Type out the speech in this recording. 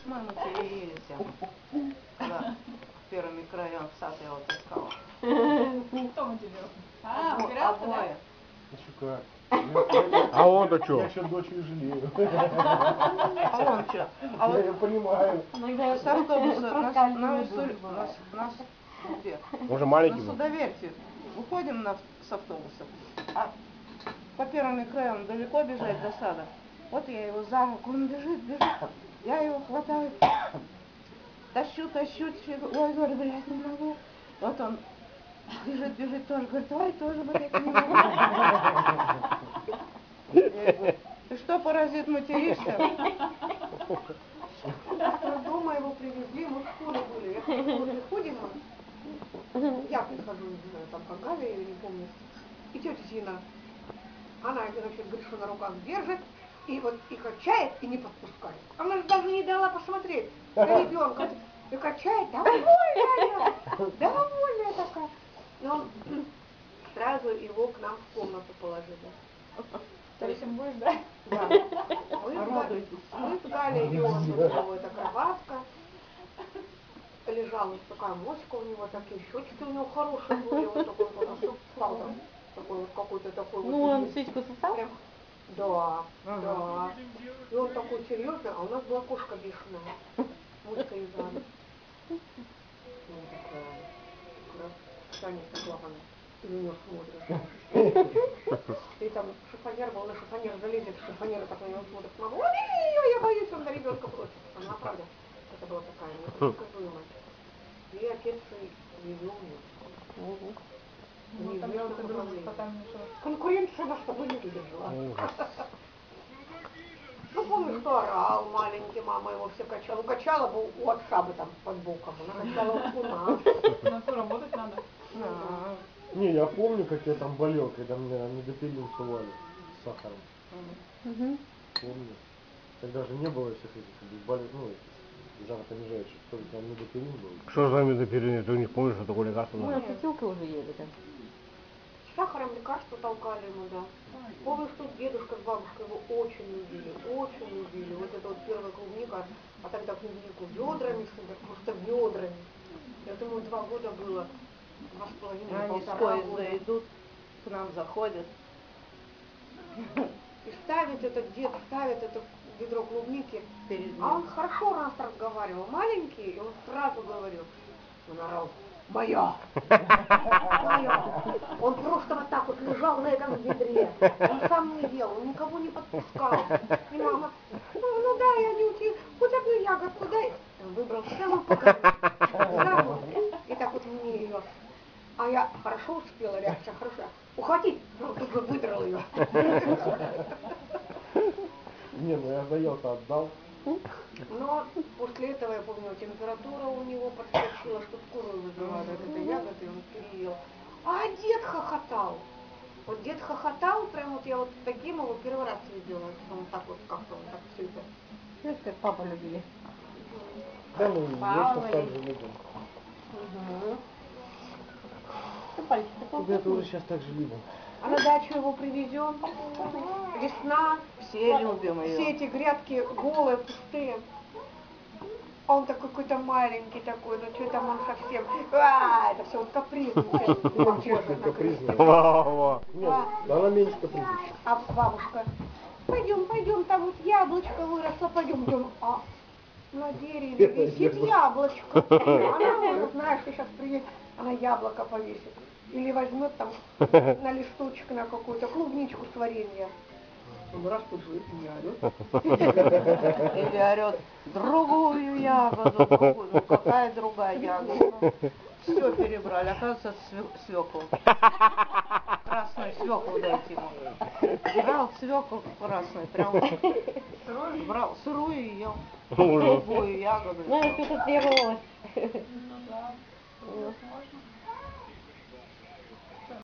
мы матерились, когда первыми краем в сад я вот искала. Кто материл? Обои. А он-то что? Я еще дочью жалею. А он что? А вот Я понимаю. с автобуса нас где? Он же маленький На был. Судоверфи. Выходим с автобуса, а по первым краям далеко бежать до сада. Вот я его за руку, он бежит. Я его хватаю, тащу. Ой, говорю, блядь, не могу. Вот он бежит тоже, говорит, ой, тоже, блядь, не могу. Я говорю, ты что, паразит, материшься? Дома его привезли, мы в школе были. Я в школу приходим, я прихожу, не знаю, там как Галя, я не помню. И тетя Зина, она, значит, Гришу на руках держит, и вот и качает, и не подпускает. Она же даже не дала посмотреть на ребенка. И качает, довольная такая. И он сразу его к нам в комнату положили. То есть им будешь, да? Да. Мы с Галей, и он, это кроватка. Лежал, вот такая моська у него, такие щечки у него хорошие были, вот такой вот слава, такой вот какой-то такой вот. Ну, он сиську сосал? Да, да. И он такой серьезный, а у нас была кошка бешеная, моська из Али. Ну, такая, Таня Соклавана, ты на нее смотришь. И там шифонер был, на шифонер залезет, шифонер так на него смотрит, мама, ой, я боюсь, он на ребенка бросится. Она правда, это была такая непредсказуемая. И отец ее умер. Ну, там ты дружишь, потому что... Конкуренция на что не выдержала. Ну, помню, что орал маленький, мама его все качала. Качала бы у отца бы там под боком, она качала у нас. На то работать надо. Не, я помню, как я там болел, когда меня недопилин сували с сахаром. Помню. Тогда же не было всех этих, ну, жаропонижающих, только там недопилин был. Что за медоперин? Ты не помнишь, что такое лекарство? Мы опятилки уже ели там. С сахаром лекарства толкали ему, да. Помню, что дедушка с бабушкой его очень любили. Вот это вот первая клубника, а тогда клубнику ведрами собирали, просто ведрами. Я думаю, 2 года было, 2,5, Они с 1,5 поезда года. идут, к нам заходят. И ставит этот дед, ставит это ведро клубники. Перед ним. А он хорошо раз разговаривал, маленький, и он сразу говорил, он орал, моя. Он просто вот так вот лежал на этом ведре. Он сам не ел, он никого не подпускал. И мама, ну дай, Анюте, хоть одну ягодку дай. Он выбрал самую поганую. И так вот мне ее. А я хорошо успела, реакция хорошая. Ухватить, но тут же выдрал ее. Не, ну я заел-то отдал. Но после этого, я помню, температура у него подскочила, что скорую вызывали от этой ягоды, он переел. А дед хохотал. Вот дед хохотал, прям вот я вот таким его первый раз видела. Он так вот как-то, он так все это. Знаешь, как папу любили. Да, ну, вечно так же любим. Ребята уже сейчас так же любим. А на дачу его привезем. Весна. Все любим ее. Все эти грядки голые, пустые. А он такой какой-то маленький такой, ну что там он совсем. Это все вот капризный. Капризный. Во-во. Нет, она меньше капризная. А бабушка, пойдем, там вот яблочко выросло, пойдем. А на дереве висит яблочко. Она может, знаешь, ты сейчас приедешь, она яблоко повесит. Или возьмет там на листочек на какую-то клубничку с вареньем. Он раз тут же и орет. Или орет другую ягоду. Ну какая другая ягода? Все перебрали, оказывается, свеклу. Красную свеклу дайте ему. Брал свеклу красную, прям брал сырую и ел. Другую ягоду. Ну да. Можно.